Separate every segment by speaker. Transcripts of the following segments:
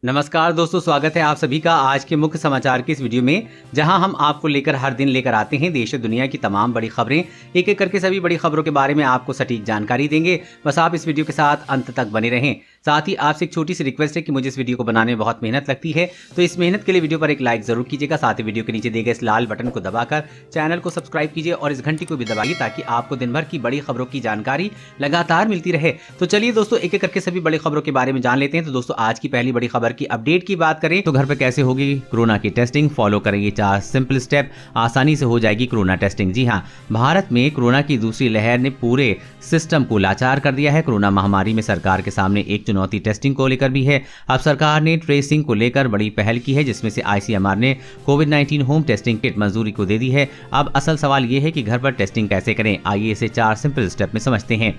Speaker 1: नमस्कार दोस्तों, स्वागत है आप सभी का आज के मुख्य समाचार की इस वीडियो में, जहां हम आपको हर दिन लेकर आते हैं देश और दुनिया की तमाम बड़ी खबरें। एक एक करके सभी बड़ी खबरों के बारे में आपको सटीक जानकारी देंगे। बस आप इस वीडियो के साथ अंत तक बने रहें। साथ ही आपसे एक छोटी सी रिक्वेस्ट है कि मुझे इस वीडियो को बनाने में बहुत मेहनत लगती है, तो इस मेहनत के लिए वीडियो पर एक लाइक जरूर कीजिएगा। साथ ही वीडियो के नीचे दिए गए इस लाल बटन को दबाकर चैनल को सब्सक्राइब कीजिए और इस घंटी को भी दबाइए ताकि आपको दिन भर की बड़ी खबरों की जानकारी लगातार मिलती रहे। तो चलिए दोस्तों, एक एक करके सभी बड़ी खबरों के बारे में जान लेते हैं। तो दोस्तों, आज की पहली बड़ी खबर की अपडेट की बात करें तो घर पे कैसे होगी कोरोना की टेस्टिंग, फॉलो करेंगे 4 सिंपल स्टेप, आसानी से हो जाएगी कोरोना टेस्टिंग। जी हां, भारत में कोरोना की दूसरी लहर ने पूरे सिस्टम को लाचार कर दिया है। कोरोना महामारी में सरकार के सामने एक चुनौती टेस्टिंग को लेकर भी है। अब सरकार ने ट्रेसिंग को लेकर बड़ी पहल की है, जिसमें से आईसीएमआर ने कोविड-19 होम टेस्टिंग किट मंजूरी को दे दी है। अब असल सवाल यह है कि घर पर टेस्टिंग कैसे करें। आइए इसे 4 सिंपल स्टेप में समझते हैं।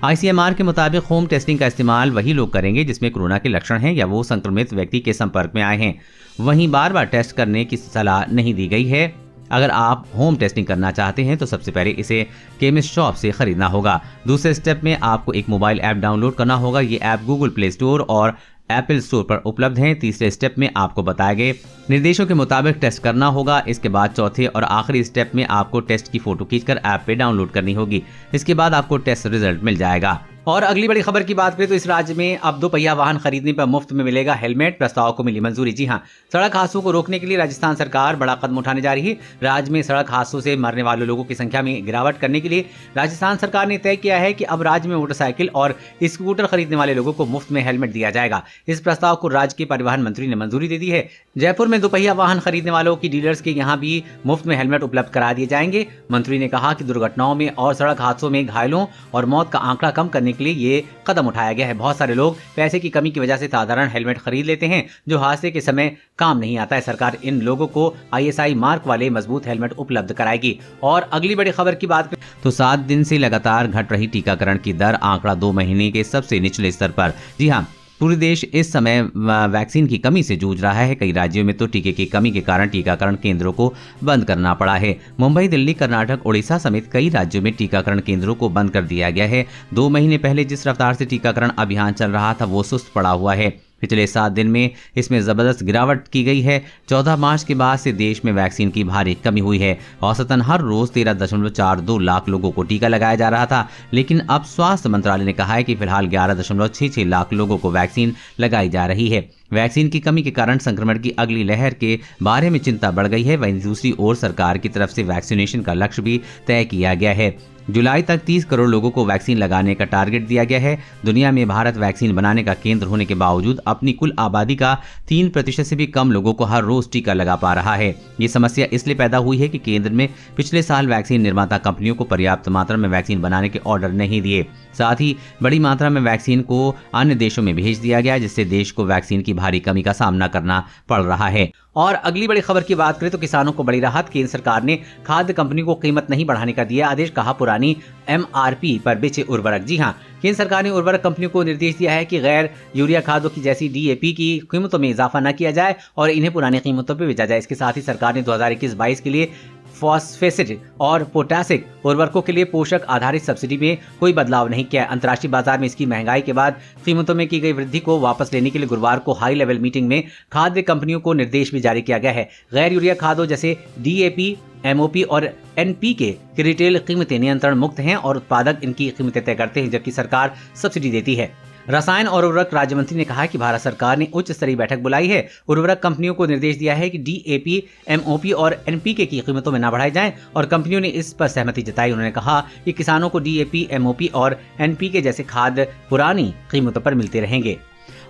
Speaker 1: आईसीएमआर के मुताबिक होम टेस्टिंग का इस्तेमाल वही लोग करेंगे जिसमें कोरोना के लक्षण हैं या वो संक्रमित व्यक्ति के संपर्क में आए हैं। वहीं बार बार टेस्ट करने की सलाह नहीं दी गई है। अगर आप होम टेस्टिंग करना चाहते हैं तो सबसे पहले इसे केमिस्ट शॉप से खरीदना होगा। दूसरे स्टेप में आपको एक मोबाइल ऐप डाउनलोड करना होगा। ये ऐप गूगल प्ले स्टोर और एप्पल स्टोर पर उपलब्ध हैं। तीसरे स्टेप में आपको बताए गए निर्देशों के मुताबिक टेस्ट करना होगा। इसके बाद चौथे और आखिरी स्टेप में आपको टेस्ट की फोटो खींचकर ऐप पे डाउनलोड करनी होगी। इसके बाद आपको टेस्ट रिजल्ट मिल जाएगा। और अगली बड़ी खबर की बात करें तो इस राज्य में अब 2 पहिया वाहन खरीदने पर मुफ्त में मिलेगा हेलमेट। प्रस्ताव को मिली मंजूरी। जी हां, सड़क हादसों को रोकने के लिए राजस्थान सरकार बड़ा कदम उठाने जा रही है। राज्य में सड़क हादसों से मरने वाले लोगों की संख्या में गिरावट करने के लिए राजस्थान सरकार ने तय किया है कि अब राज्य में मोटरसाइकिल और स्कूटर खरीदने वाले लोगों को मुफ्त में हेलमेट दिया जाएगा। इस प्रस्ताव को राज्य के परिवहन मंत्री ने मंजूरी दे दी है। जयपुर में 2 पहिया वाहन खरीदने वालों की डीलर्स के यहाँ भी मुफ्त में हेलमेट उपलब्ध करा दिए जाएंगे। मंत्री ने कहा कि दुर्घटनाओं में और सड़क हादसों में घायलों और मौत का आंकड़ा कम करने के लिए ये कदम उठाया गया है। बहुत सारे लोग पैसे की कमी की वजह से साधारण हेलमेट खरीद लेते हैं जो हादसे के समय काम नहीं आता है। सरकार इन लोगों को आईएसआई मार्क वाले मजबूत हेलमेट उपलब्ध कराएगी। और अगली बड़ी खबर की बात करें तो 7 दिन से लगातार घट रही टीकाकरण की दर, आंकड़ा 2 महीने के सबसे निचले स्तर पर। जी हाँ, पूरे देश इस समय वैक्सीन की कमी से जूझ रहा है। कई राज्यों में तो टीके की कमी के कारण टीकाकरण केंद्रों को बंद करना पड़ा है। मुंबई, दिल्ली, कर्नाटक, ओडिशा समेत कई राज्यों में टीकाकरण केंद्रों को बंद कर दिया गया है। 2 महीने पहले जिस रफ्तार से टीकाकरण अभियान चल रहा था वो सुस्त पड़ा हुआ है। पिछले 7 दिन में इसमें जबरदस्त गिरावट की गई है। 14 मार्च के बाद से देश में वैक्सीन की भारी कमी हुई है। औसतन हर रोज 13.42 लाख लोगों को टीका लगाया जा रहा था, लेकिन अब स्वास्थ्य मंत्रालय ने कहा है कि फिलहाल 11.66 लाख लोगों को वैक्सीन लगाई जा रही है। वैक्सीन की कमी के कारण संक्रमण की अगली लहर के बारे में चिंता बढ़ गई है। वहीं दूसरी ओर सरकार की तरफ से वैक्सीनेशन का लक्ष्य भी तय किया गया है। जुलाई तक 30 करोड़ लोगों को वैक्सीन लगाने का टारगेट दिया गया है। दुनिया में भारत वैक्सीन बनाने का केंद्र होने के बावजूद अपनी कुल आबादी का 3% से भी कम लोगों को हर रोज टीका लगा पा रहा है। ये समस्या इसलिए पैदा हुई है कि केंद्र में पिछले साल वैक्सीन निर्माता कंपनियों को पर्याप्त मात्रा में वैक्सीन बनाने के ऑर्डर नहीं दिए। साथ ही बड़ी मात्रा में वैक्सीन को अन्य देशों में भेज दिया गया, जिससे देश को वैक्सीन की भारी कमी का सामना करना पड़ रहा है। और अगली बड़ी खबर की बात करें तो किसानों को बड़ी राहत। केंद्र सरकार ने खाद्य कंपनियों को कीमत नहीं बढ़ाने का दिया आदेश। कहा पुरानी एमआरपी पर बेचे उर्वरक। जी हां, केंद्र सरकार ने उर्वरक कंपनियों को निर्देश दिया है कि गैर यूरिया खादों की जैसी डीएपी की कीमतों में इजाफा न किया जाए और इन्हें पुरानी कीमतों पर बेचा जाए। इसके साथ ही सरकार ने 2021-22 के लिए फॉस्फेसिड और पोटासिक उर्वरकों के लिए पोषक आधारित सब्सिडी में कोई बदलाव नहीं किया। अंतर्राष्ट्रीय बाजार में इसकी महंगाई के बाद कीमतों में की गई वृद्धि को वापस लेने के लिए गुरुवार को हाई लेवल मीटिंग में खाद्य कंपनियों को निर्देश भी जारी किया गया है। गैर यूरिया खादों जैसे डीएपी, एमओपी और एनपीके की रिटेल कीमतें नियंत्रण मुक्त हैं और उत्पादक इनकी कीमतें तय करते हैं, जबकि सरकार सब्सिडी देती है। रसायन और उर्वरक राज्य मंत्री ने कहा कि भारत सरकार ने उच्च स्तरीय बैठक बुलाई है। उर्वरक कंपनियों को निर्देश दिया है कि डीएपी, एमओपी और एनपीके की कीमतों में न बढ़ाए जाएं और कंपनियों ने इस पर सहमति जताई। उन्होंने कहा कि किसानों को डीएपी, एमओपी और एनपीके जैसे खाद पुरानी कीमतों पर मिलते रहेंगे।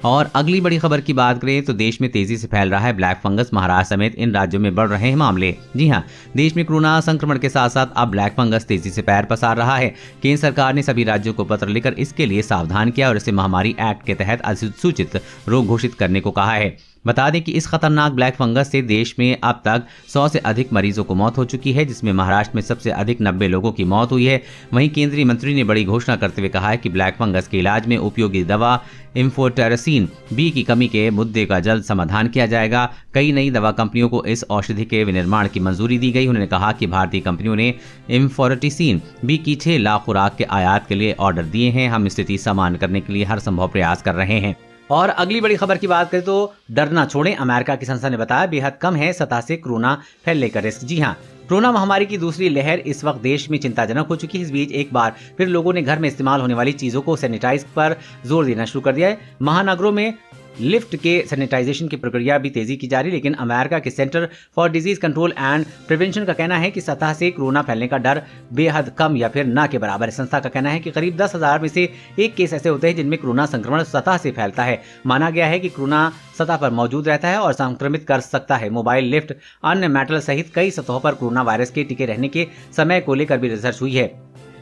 Speaker 1: और अगली बड़ी खबर की बात करें तो देश में तेजी से फैल रहा है ब्लैक फंगस। महाराष्ट्र समेत इन राज्यों में बढ़ रहे हैं मामले। जी हां, देश में कोरोना संक्रमण के साथ साथ अब ब्लैक फंगस तेजी से पैर पसार रहा है। केंद्र सरकार ने सभी राज्यों को पत्र लिखकर इसके लिए सावधान किया और इसे महामारी एक्ट के तहत अधिसूचित रोग घोषित करने को कहा है। बता दें कि इस खतरनाक ब्लैक फंगस से देश में अब तक 100 से अधिक मरीजों को मौत हो चुकी है, जिसमें महाराष्ट्र में सबसे अधिक 90 लोगों की मौत हुई है। वहीं केंद्रीय मंत्री ने बड़ी घोषणा करते हुए कहा है कि ब्लैक फंगस के इलाज में उपयोगी दवा एम्फोटेरेसिन बी की कमी के मुद्दे का जल्द समाधान किया जाएगा। कई नई दवा कंपनियों को इस औषधि के विनिर्माण की मंजूरी दी गई। उन्होंने कहा कि भारतीय कंपनियों ने एम्फोटेरेसिन बी की 6 लाख खुराक के आयात के लिए ऑर्डर दिए हैं। हम स्थिति सामान्य करने के लिए हर संभव प्रयास कर रहे हैं। और अगली बड़ी खबर की बात करें तो डर ना छोड़ें, अमेरिका की संस्था ने बताया बेहद कम है सतह से कोरोना फैलने का रिस्क। जी हाँ, कोरोना महामारी की दूसरी लहर इस वक्त देश में चिंताजनक हो चुकी है। इस बीच एक बार फिर लोगों ने घर में इस्तेमाल होने वाली चीजों को सैनिटाइज पर जोर देना शुरू कर दिया है। महानगरों में लिफ्ट के सैनिटाइजेशन की प्रक्रिया भी तेजी की जा रही है, लेकिन अमेरिका के centre for disease control and prevention का कहना है कि सतह से कोरोना फैलने का डर बेहद कम या फिर ना के बराबर है। संस्था का कहना है कि करीब 10,000 में से एक केस ऐसे होते हैं जिनमें कोरोना संक्रमण सतह से फैलता है। माना गया है कि कोरोना सतह पर मौजूद रहता है और संक्रमित कर सकता है। मोबाइल, लिफ्ट, अन्य मेटल सहित कई सतहों पर कोरोना वायरस के टिके रहने के समय को लेकर भी रिसर्च हुई है।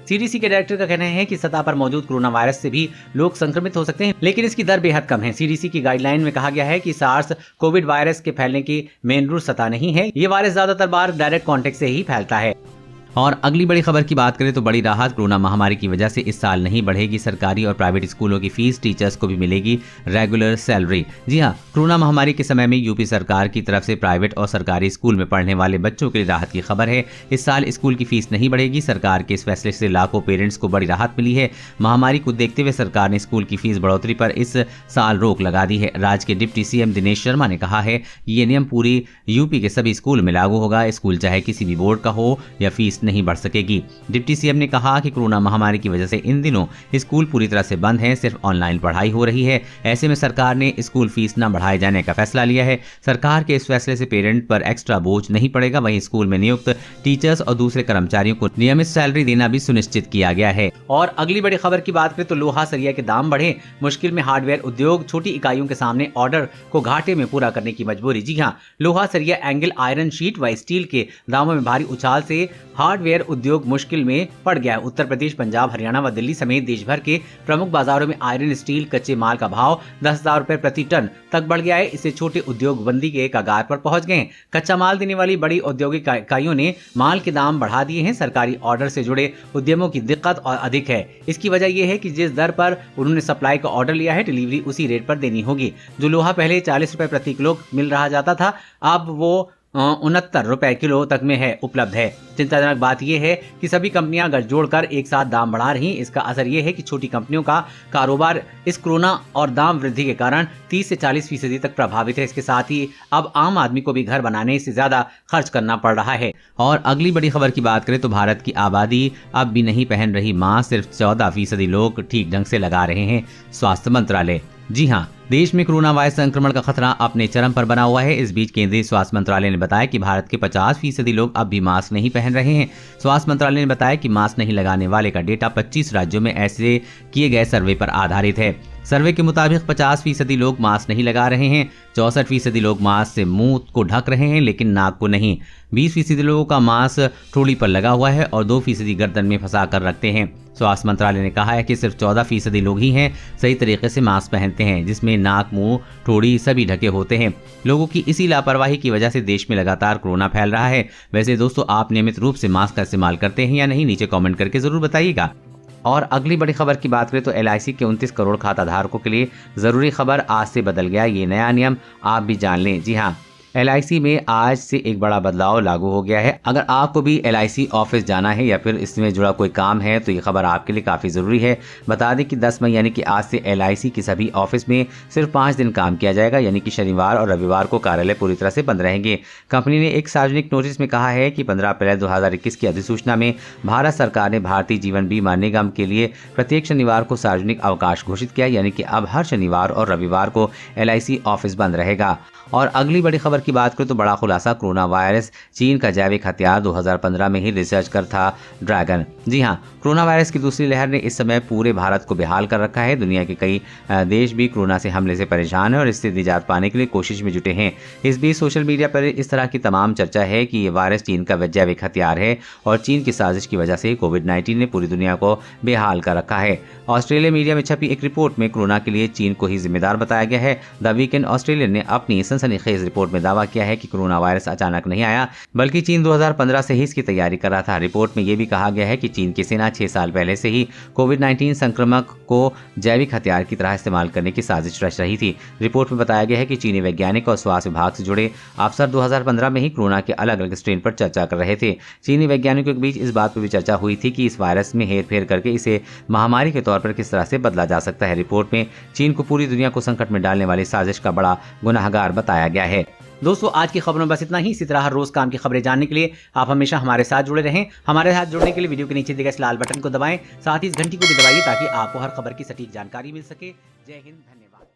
Speaker 1: सीडीसी के डायरेक्टर का कहना है कि सतह पर मौजूद कोरोना वायरस से भी लोग संक्रमित हो सकते हैं, लेकिन इसकी दर बेहद कम है। सीडीसी की गाइडलाइन में कहा गया है कि सार्स कोविड वायरस के फैलने की मेन रूट सतह नहीं है। ये वायरस ज्यादातर बार डायरेक्ट कॉन्टेक्ट से ही फैलता है। और अगली बड़ी खबर की बात करें तो बड़ी राहत, कोरोना महामारी की वजह से इस साल नहीं बढ़ेगी सरकारी और प्राइवेट स्कूलों की फीस, टीचर्स को भी मिलेगी रेगुलर सैलरी। जी हां, कोरोना महामारी के समय में यूपी सरकार की तरफ से प्राइवेट और सरकारी स्कूल में पढ़ने वाले बच्चों के लिए राहत की खबर है। इस साल स्कूल की फीस नहीं बढ़ेगी। सरकार के इस फैसले से लाखों पेरेंट्स को बड़ी राहत मिली है। महामारी को देखते हुए सरकार ने स्कूल की फीस बढ़ोतरी पर इस साल रोक लगा दी है। राज्य के डिप्टी सीएम दिनेश शर्मा ने कहा है ये नियम पूरी यूपी के सभी स्कूल में लागू होगा। स्कूल चाहे किसी भी बोर्ड का हो या फीस नहीं बढ़ सकेगी। डिप्टी सीएम ने कहा कि कोरोना महामारी की वजह से इन दिनों स्कूल पूरी तरह से बंद हैं, सिर्फ ऑनलाइन पढ़ाई हो रही है। ऐसे में सरकार ने स्कूल फीस न बढ़ाए जाने का फैसला लिया है। सरकार के इस फैसले से पेरेंट पर एक्स्ट्रा बोझ नहीं पड़ेगा। वहीं स्कूल में नियुक्त टीचर्स और दूसरे कर्मचारियों को नियमित सैलरी देना भी सुनिश्चित किया गया है। और अगली बड़ी खबर की बात करें तो लोहा सरिया के दाम बढ़े, मुश्किल में हार्डवेयर उद्योग, छोटी इकाइयों के सामने ऑर्डर को घाटे में पूरा करने की मजबूरी। जी हाँ, लोहा सरिया, एंगल, आयरन शीट व स्टील के दामों में भारी उछाल से हार्डवेयर उद्योग मुश्किल में पड़ गया है। उत्तर प्रदेश, पंजाब, हरियाणा व दिल्ली समेत देश भर के प्रमुख बाजारों में आयरन स्टील कच्चे माल का भाव 10,000 रुपए प्रति टन तक बढ़ गया है। इससे छोटे उद्योग बंदी के कगार पर पहुंच गए हैं। कच्चा माल देने वाली बड़ी औद्योगिक इकाइयों ने माल के दाम बढ़ा दिए हैं। सरकारी ऑर्डर से जुड़े उद्यमों की दिक्कत और अधिक है। इसकी वजह यह है कि जिस दर पर उन्होंने सप्लाई का ऑर्डर लिया है, डिलीवरी उसी रेट पर देनी होगी। जो लोहा पहले 40 रुपए प्रति किलो मिल रहा जाता था, अब वो 69 रुपए किलो तक में है उपलब्ध है। चिंताजनक बात यह है कि सभी कंपनियां गठजोड़ कर एक साथ दाम बढ़ा रही। इसका असर यह है कि छोटी कंपनियों का कारोबार इस कोरोना और दाम वृद्धि के कारण 30 से 40% तक प्रभावित है। इसके साथ ही अब आम आदमी को भी घर बनाने से ज्यादा खर्च करना पड़ रहा है। और अगली बड़ी खबर की बात करें तो भारत की आबादी अब भी नहीं पहन रही मास्क, सिर्फ 14% लोग ठीक ढंग से लगा रहे हैं, स्वास्थ्य मंत्रालय। जी हाँ, देश में कोरोना वायरस संक्रमण का खतरा अपने चरम पर बना हुआ है। इस बीच केंद्रीय स्वास्थ्य मंत्रालय ने बताया कि भारत के 50% लोग अब भी मास्क नहीं पहन रहे हैं। स्वास्थ्य मंत्रालय ने बताया कि मास्क नहीं लगाने वाले का डेटा 25 राज्यों में ऐसे किए गए सर्वे पर आधारित है। सर्वे के मुताबिक 50% लोग मास्क नहीं लगा रहे हैं, 64% लोग मास्क से मुंह को ढक रहे हैं लेकिन नाक को नहीं, 20% लोगों का मास्क ठोड़ी पर लगा हुआ है और 2% गर्दन में फंसा कर रखते हैं। स्वास्थ्य मंत्रालय ने कहा है कि सिर्फ 14% लोग ही हैं सही तरीके से मास्क पहनते हैं, जिसमें नाक, मुंह, ठोड़ी सभी ढके होते हैं। लोगों की इसी लापरवाही की वजह से देश में लगातार कोरोना फैल रहा है। वैसे दोस्तों, आप नियमित रूप से मास्क का इस्तेमाल करते हैं या नहीं, नीचे कमेंट करके जरूर बताइएगा। और अगली बड़ी खबर की बात करें तो LIC के 29 करोड़ खाता धारकों के लिए जरूरी खबर, आज से बदल गया ये नया नियम, आप भी जान लें। जी हाँ, LIC में आज से एक बड़ा बदलाव लागू हो गया है। अगर आपको भी LIC ऑफिस जाना है या फिर इसमें जुड़ा कोई काम है तो ये खबर आपके लिए काफ़ी ज़रूरी है। बता दें कि 10 मई यानी कि आज से LIC की सभी ऑफिस में सिर्फ 5 दिन काम किया जाएगा, यानी कि शनिवार और रविवार को कार्यालय पूरी तरह से बंद रहेंगे। कंपनी ने एक सार्वजनिक नोटिस में कहा है कि 15 अप्रैल 2021 की अधिसूचना में भारत सरकार ने भारतीय जीवन बीमा निगम के लिए प्रत्येक शनिवार को सार्वजनिक अवकाश घोषित किया, यानी कि अब हर शनिवार और रविवार को LIC ऑफिस बंद रहेगा। और अगली बड़ी खबर की बात करें तो बड़ा खुलासा, कोरोना वायरस चीन का जैविक हथियार, 2015 में ही रिसर्च कर था ड्रैगन। जी हाँ, कोरोना वायरस की दूसरी लहर ने इस समय पूरे भारत को बेहाल कर रखा है। दुनिया के कई देश भी कोरोना से हमले से परेशान हैं और इससे निजात पाने के लिए कोशिश में जुटे हैं। इस बीच सोशल मीडिया पर इस तरह की तमाम चर्चा है कि ये वायरस चीन का जैविक हथियार है और चीन की साजिश की वजह से कोविड-19 ने पूरी दुनिया को बेहाल कर रखा है। ऑस्ट्रेलिया मीडिया में छपी एक रिपोर्ट में कोरोना के लिए चीन को ही जिम्मेदार बताया गया है। द वीकेंड ऑस्ट्रेलियन ने अपनी सनसनीखेज रिपोर्ट में दावा दावा किया है कि कोरोना वायरस अचानक नहीं आया, बल्कि चीन 2015 से ही इसकी तैयारी कर रहा था। रिपोर्ट में यह भी कहा गया है कि चीन की सेना 6 साल पहले से ही कोविड-19 संक्रमक को जैविक हथियार की तरह इस्तेमाल करने की साजिश रच रही थी। रिपोर्ट में बताया गया है कि चीनी वैज्ञानिक और स्वास्थ्य विभाग से जुड़े अफसर 2015 में ही कोरोना के अलग अलग स्ट्रेन पर चर्चा कर रहे थे। चीनी वैज्ञानिकों के बीच इस बात पर भी चर्चा हुई थी कि इस वायरस में हेरफेर करके इसे महामारी के तौर पर किस तरह से बदला जा सकता है। रिपोर्ट में चीन को पूरी दुनिया को संकट में डालने वाली साजिश का बड़ा गुनाहगार बताया गया है। दोस्तों, आज की खबरों में बस इतना ही। इसी तरह हर रोज काम की खबरें जानने के लिए आप हमेशा हमारे साथ जुड़े रहें। हमारे साथ जुड़ने के लिए वीडियो के नीचे दिए गए इस लाल बटन को दबाएं, साथ ही इस घंटी को भी दबाइए ताकि आपको हर खबर की सटीक जानकारी मिल सके। जय हिंद, धन्यवाद।